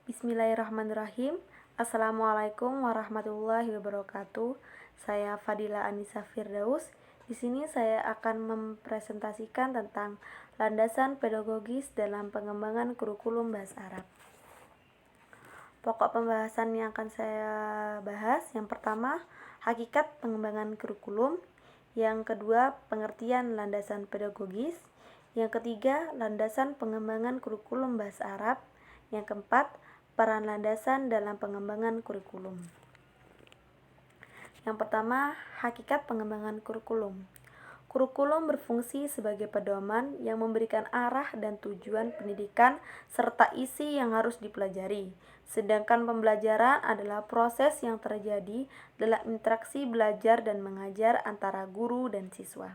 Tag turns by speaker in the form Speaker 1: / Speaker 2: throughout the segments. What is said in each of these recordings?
Speaker 1: Bismillahirrahmanirrahim. Assalamualaikum warahmatullahi wabarakatuh. Saya Fadila Anissa Firdaus. Di sini saya akan mempresentasikan tentang landasan pedagogis dalam pengembangan kurikulum bahasa Arab. Pokok pembahasan yang akan saya bahas, yang pertama, hakikat pengembangan kurikulum. Yang kedua, pengertian landasan pedagogis. Yang ketiga, landasan pengembangan kurikulum bahasa Arab. Yang keempat, peran landasan dalam pengembangan kurikulum. Yang pertama, hakikat pengembangan kurikulum. Kurikulum berfungsi sebagai pedoman yang memberikan arah dan tujuan pendidikan serta isi yang harus dipelajari. Sedangkan pembelajaran adalah proses yang terjadi dalam interaksi belajar dan mengajar antara guru dan siswa.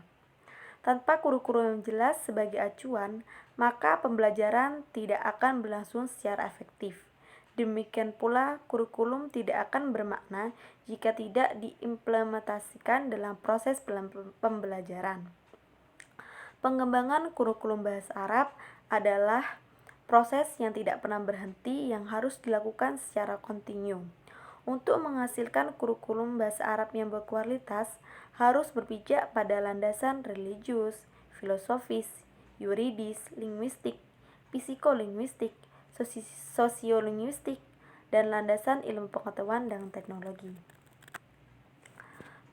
Speaker 1: Tanpa kurikulum yang jelas sebagai acuan, maka pembelajaran tidak akan berlangsung secara efektif. Demikian pula, kurikulum tidak akan bermakna jika tidak diimplementasikan dalam proses pembelajaran. Pengembangan kurikulum bahasa Arab adalah proses yang tidak pernah berhenti yang harus dilakukan secara kontinu. Untuk menghasilkan kurikulum bahasa Arab yang berkualitas, harus berpijak pada landasan religius, filosofis, yuridis, linguistik, psikolinguistik, sosiolinguistik, dan landasan ilmu pengetahuan dan teknologi.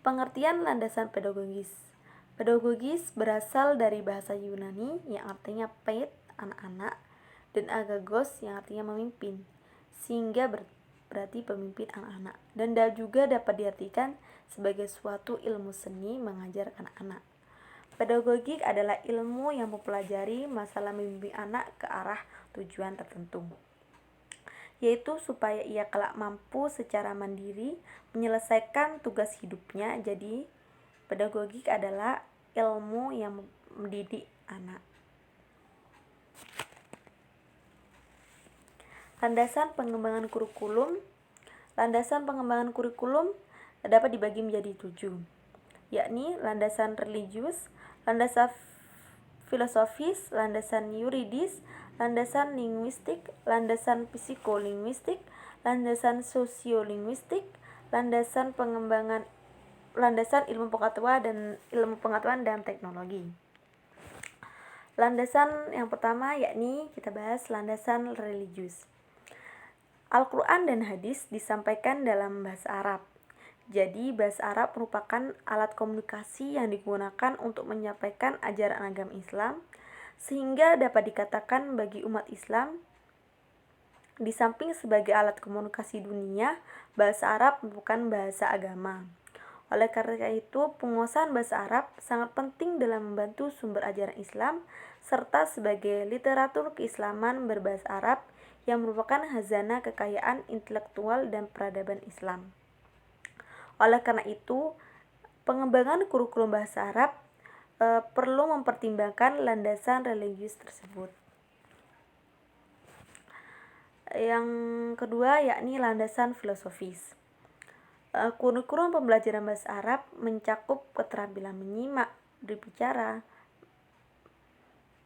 Speaker 1: Pengertian landasan pedagogis. Pedagogis berasal dari bahasa Yunani yang artinya peit, anak-anak, dan agagos yang artinya memimpin, sehingga berarti pemimpin anak-anak, dan juga dapat diartikan sebagai suatu ilmu seni mengajar anak-anak. Pedagogik adalah ilmu yang mempelajari masalah membimbing anak ke arah tujuan tertentu, yaitu supaya ia kelak mampu secara mandiri menyelesaikan tugas hidupnya. Jadi, pedagogik adalah ilmu yang mendidik anak. Landasan pengembangan kurikulum. Landasan pengembangan kurikulum dapat dibagi menjadi 7, yakni landasan religius, landasan filosofis, landasan yuridis, landasan linguistik, landasan psikolinguistik, landasan sosiolinguistik, landasan ilmu pengetahuan dan teknologi. Landasan yang pertama yakni kita bahas landasan religius. Al-Quran dan hadis disampaikan dalam bahasa Arab. Jadi, bahasa Arab merupakan alat komunikasi yang digunakan untuk menyampaikan ajaran agama Islam, sehingga dapat dikatakan bagi umat Islam, di samping sebagai alat komunikasi dunia, bahasa Arab merupakan bahasa agama. Oleh karena itu, penguasaan bahasa Arab sangat penting dalam membantu sumber ajaran Islam, serta sebagai literatur keislaman berbahasa Arab yang merupakan khazanah kekayaan intelektual dan peradaban Islam. Oleh karena itu, pengembangan kurikulum bahasa Arab perlu mempertimbangkan landasan religius tersebut. Yang kedua yakni landasan filosofis. Kurikulum pembelajaran bahasa Arab mencakup keterampilan menyimak, berbicara,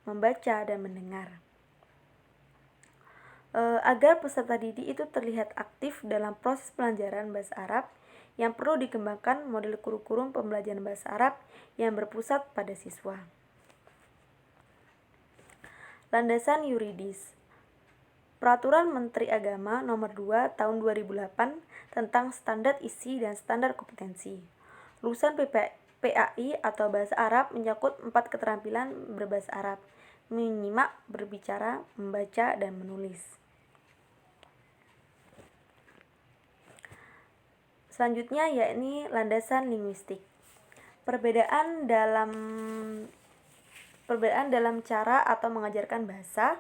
Speaker 1: membaca, dan mendengar. Agar peserta didik itu terlihat aktif dalam proses pelajaran bahasa Arab, yang perlu dikembangkan model kurikulum pembelajaran bahasa Arab yang berpusat pada siswa. Landasan yuridis. Peraturan Menteri Agama Nomor 2 Tahun 2008 tentang standar isi dan standar kompetensi lulusan PAI atau bahasa Arab menyangkut 4 keterampilan berbahasa Arab: menyimak, berbicara, membaca, dan menulis. Selanjutnya yakni landasan linguistik. Perbedaan dalam cara atau mengajarkan bahasa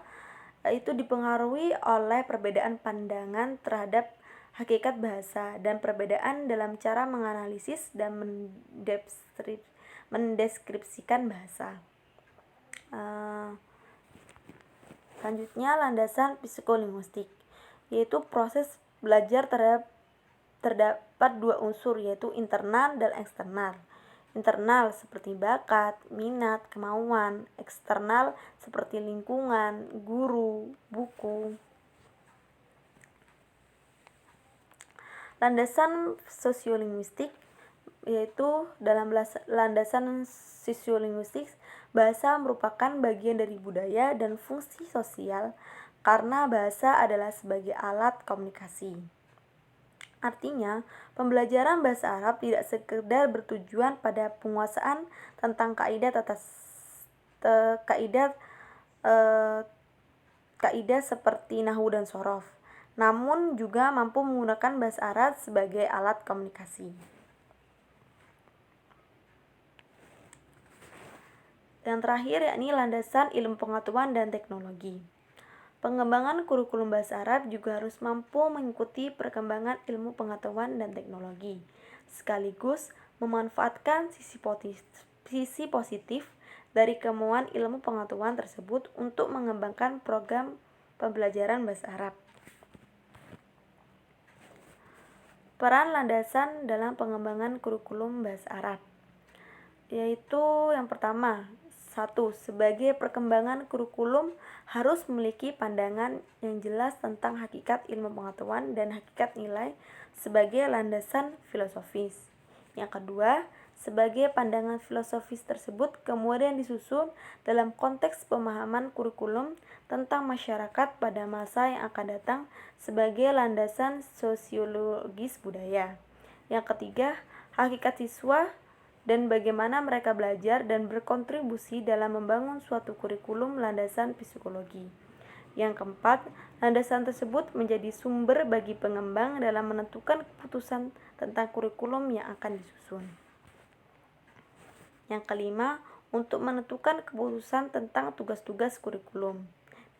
Speaker 1: itu dipengaruhi oleh perbedaan pandangan terhadap hakikat bahasa dan perbedaan dalam cara menganalisis dan mendeskripsikan bahasa. Selanjutnya landasan psikolinguistik, yaitu proses belajar terdapat 2 unsur, yaitu internal dan eksternal. Internal seperti bakat, minat, kemauan. Eksternal seperti lingkungan, guru, buku. Landasan sosiolinguistik, yaitu dalam landasan sosiolinguistik, bahasa merupakan bagian dari budaya dan fungsi sosial karena bahasa adalah sebagai alat komunikasi. Artinya, pembelajaran bahasa Arab tidak sekedar bertujuan pada penguasaan tentang kaidah seperti nahwu dan shorof, namun juga mampu menggunakan bahasa Arab sebagai alat komunikasi. Yang terakhir yakni landasan ilmu pengetahuan dan teknologi. Pengembangan kurikulum bahasa Arab juga harus mampu mengikuti perkembangan ilmu pengetahuan dan teknologi, sekaligus memanfaatkan sisi positif dari kemauan ilmu pengetahuan tersebut untuk mengembangkan program pembelajaran bahasa Arab. Peran landasan dalam pengembangan kurikulum bahasa Arab, yaitu yang pertama, 1. Sebagai perkembangan kurikulum harus memiliki pandangan yang jelas tentang hakikat ilmu pengetahuan dan hakikat nilai sebagai landasan filosofis. Yang kedua, sebagai pandangan filosofis tersebut kemudian disusun dalam konteks pemahaman kurikulum tentang masyarakat pada masa yang akan datang sebagai landasan sosiologis budaya. Yang ketiga, hakikat siswa dan bagaimana mereka belajar dan berkontribusi dalam membangun suatu kurikulum landasan psikologi. Yang keempat, landasan tersebut menjadi sumber bagi pengembang dalam menentukan keputusan tentang kurikulum yang akan disusun. Yang kelima, untuk menentukan keputusan tentang tugas-tugas kurikulum.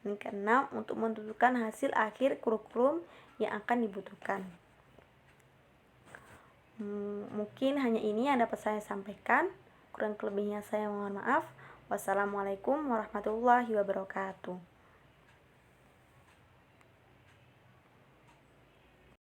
Speaker 1: Yang keenam, untuk menentukan hasil akhir kurikulum yang akan dibutuhkan. Mungkin hanya ini yang dapat saya sampaikan. Kurang lebihnya saya mohon maaf. Wassalamualaikum warahmatullahi wabarakatuh.